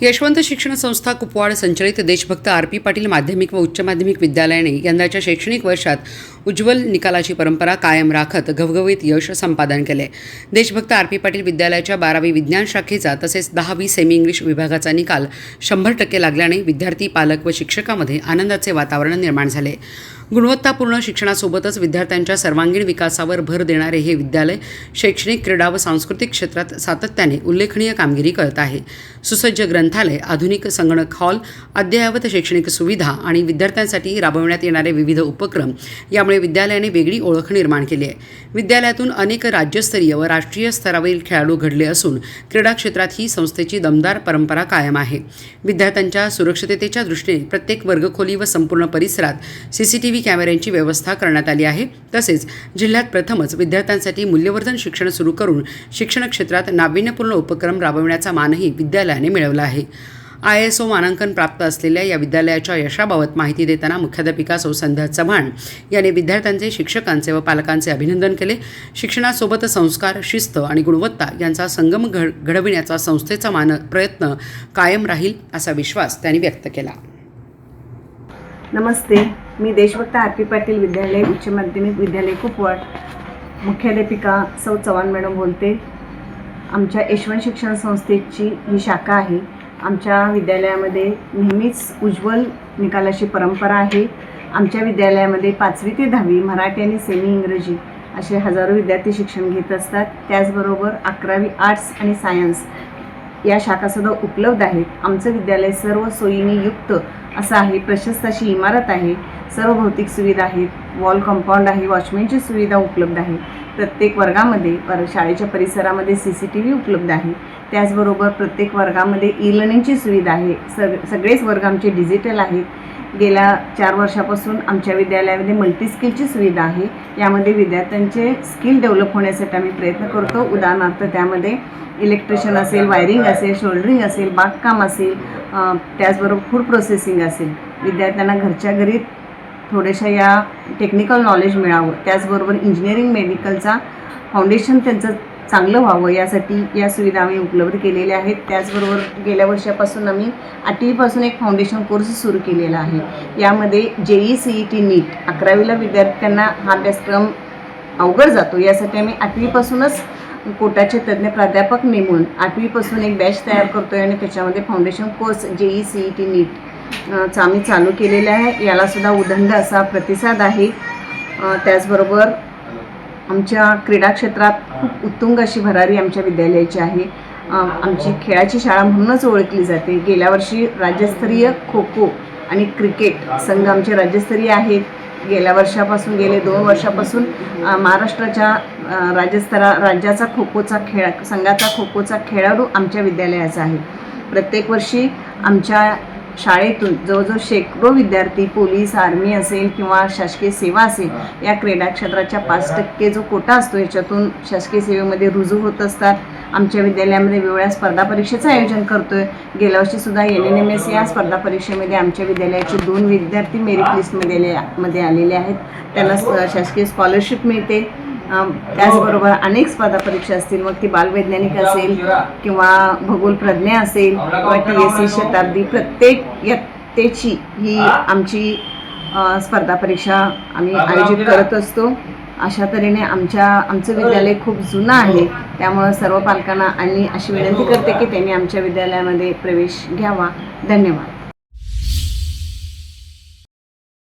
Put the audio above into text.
यशवंत शिक्षण संस्था कुपवाड संचलित देशभक्त आर.पी. पाटील माध्यमिक व उच्च माध्यमिक विद्यालयाने यंदाच्या शैक्षणिक वर्षात उज्ज्वल निकालाची परंपरा कायम राखत घवघवीत यश संपादन केले। देशभक्त आर.पी. पाटील विद्यालयाच्या 12वी विज्ञान शाखेचा तसेच 10वी सेमी इंग्लिश विभागाचा निकाल 100% लागल्याने विद्यार्थी, पालक व शिक्षकांमध्ये आनंदाचे वातावरण निर्माण झाले। गुणवत्तापूर्ण शिक्षणासोबतच विद्यार्थ्यांच्या सर्वांगीण विकासावर भर देणारे हे विद्यालय शैक्षणिक, क्रीडा व सांस्कृतिक क्षेत्रात सातत्याने उल्लेखनीय कामगिरी करत आहे। सुसज्ज ग्रंथालय, आधुनिक संगणक हॉल, अद्ययावत शैक्षणिक सुविधा आणि विद्यार्थ्यांसाठी राबविण्यात येणारे विविध उपक्रम यामुळे विद्यालयाने वेगळी ओळख निर्माण केली आहे। विद्यालयातून अनेक राज्यस्तरीय व राष्ट्रीय स्तरावरील खेळाडू घडले असून क्रीडा क्षेत्रात ही संस्थेची दमदार परंपरा कायम आहे। विद्यार्थ्यांच्या सुरक्षिततेच्या दृष्टीने प्रत्येक वर्गखोली व संपूर्ण परिसरात CCTV कॅमेऱ्यांची व्यवस्था करण्यात आली आहे। तसेच जिल्ह्यात प्रथमच विद्यार्थ्यांसाठी मूल्यवर्धन शिक्षण सुरू करून शिक्षण क्षेत्रात नाविन्यपूर्ण उपक्रम राबविण्याचा मानही विद्यालयाने मिळवला आहे। ISO मानांकन प्राप्त असलेल्या या विद्यालयाच्या यशाबाबत माहिती देताना मुख्याध्यापिका सौ संध्या चव्हाण यांनी विद्यार्थ्यांचे, शिक्षकांचे व पालकांचे अभिनंदन केले। शिक्षणासोबत संस्कार, शिस्त आणि गुणवत्ता यांचा संगम घडविण्याचा संस्थेचा प्रयत्न कायम राहील असा विश्वास त्यांनी व्यक्त केला। नमस्ते, मी देशभक्त आर.पी. पाटील विद्यालय उच्च माध्यमिक विद्यालय कुपवाड मुख्याध्यापिका सौ चव्हाण मॅडम बोलते। आमच्या यशवंत शिक्षण संस्थेची ही शाखा आहे। आमच्या विद्यालयामध्ये नेहमीच उज्ज्वल निकालाची परंपरा आहे। आमच्या विद्यालयामध्ये 5वी ते 10वी मराठी आणि सेमी इंग्रजी असे हजारो विद्यार्थी शिक्षण घेत असतात। त्याचबरोबर 11वी आर्ट्स आणि सायन्स या शाखासुद्धा उपलब्ध आहेत। आमचं विद्यालय सर्व सोयींनी युक्त असं आहे। प्रशस्त अशी इमारत आहे, सर्व भौतिक सुविधा आहेत, वॉल कंपाऊंड आहे, वॉचमॅनची सुविधा उपलब्ध आहे। प्रत्येक वर्गामध्ये शाळेच्या परिसरामध्ये CCTV उपलब्ध आहे। त्याचबरोबर प्रत्येक वर्गामध्ये ई-लर्निंगची सुविधा आहे। सगळेच वर्ग आमचे डिजिटल आहेत। गेल्या 4 वर्षापासून आमच्या विद्यालयामध्ये मल्टी स्किलची सुविधा आहे। यामध्ये विद्यार्थ्यांचे स्किल डेव्हलप होण्यासाठी आम्ही प्रयत्न करतो। उदाहरणार्थ त्यामध्ये इलेक्ट्रिशियन असेल, वायरिंग असेल, शोल्डरिंग असेल, बागकाम असेल, त्याचबरोबर फूड प्रोसेसिंग असेल। विद्यार्थ्यांना घरच्या घरी थोड्याशा या टेक्निकल नॉलेज मिळावं, त्याचबरोबर इंजिनिअरिंग, मेडिकलचा फाउंडेशन त्यांचं चांगलं व्हावं यासाठी या सुविधा आम्ही उपलब्ध केलेल्या आहेत। त्याचबरोबर गेल्या वर्षापासून आम्ही 8वीपासून एक फाउंडेशन कोर्स सुरू केलेला आहे। यामध्ये JEE CET नीट 11वीला विद्यार्थ्यांना हा अभ्यासक्रम अवघड जातो, यासाठी आम्ही 8वीपासूनच कोटाचे तज्ज्ञ प्राध्यापक नेमून 8वीपासून एक बॅच तयार करतो आहे आणि त्याच्यामध्ये फाउंडेशन कोर्स JEE CET नीट आम्ही चालू केलेला आहे। यालासुद्धा उदंड असा प्रतिसाद आहे। त्याचबरोबर आमच्या क्रीडा क्षेत्रात खूप उत्तुंग अशी भरारी आमच्या विद्यालयाची आहे। आमची खेळाची शाळा म्हणूनच ओळखली जाते। गेल्या वर्षी राज्यस्तरीय खो खो आणि क्रिकेट संघ आमचे राज्यस्तरीय आहेत। गेल्या वर्षापासून गेले 2 वर्षापासून महाराष्ट्राच्या राज्याचा संघाचा खो खोचा खेळाडू आमच्या विद्यालयाचा आहे। प्रत्येक वर्षी आमच्या शाळेतून जवळजवळ शेकडो विद्यार्थी पोलीस, आर्मी असेल किंवा शासकीय सेवा असेल या क्रीडा क्षेत्राच्या 5% जो कोटा असतो याच्यातून शासकीय सेवेमध्ये रुजू होत असतात। आमच्या विद्यालयामध्ये वेगवेगळ्या स्पर्धा परीक्षेचं आयोजन करतो आहे। गेल्या वर्षीसुद्धा LNMS या स्पर्धा परीक्षेमध्ये आमच्या विद्यालयाचे 2 विद्यार्थी मेरिट लिस्टमध्ये आलेले आहेत। त्यांना शासकीय स्कॉलरशिप मिळते। त्याचबरोबर अनेक स्पर्धा परीक्षा असतील, मग ती बालवैज्ञानिक असेल किंवा भूगोल प्रज्ञा असेल किंवा TSC शताब्दी, प्रत्येक इयत्तेची ही आमची स्पर्धा परीक्षा आम्ही आयोजित करत असतो। अशा तऱ्हेने आमचं विद्यालय खूप जुनं आहे। त्यामुळे सर्व पालकांना आणि अशी विनंती करते की त्यांनी आमच्या विद्यालयामध्ये प्रवेश घ्यावा। धन्यवाद।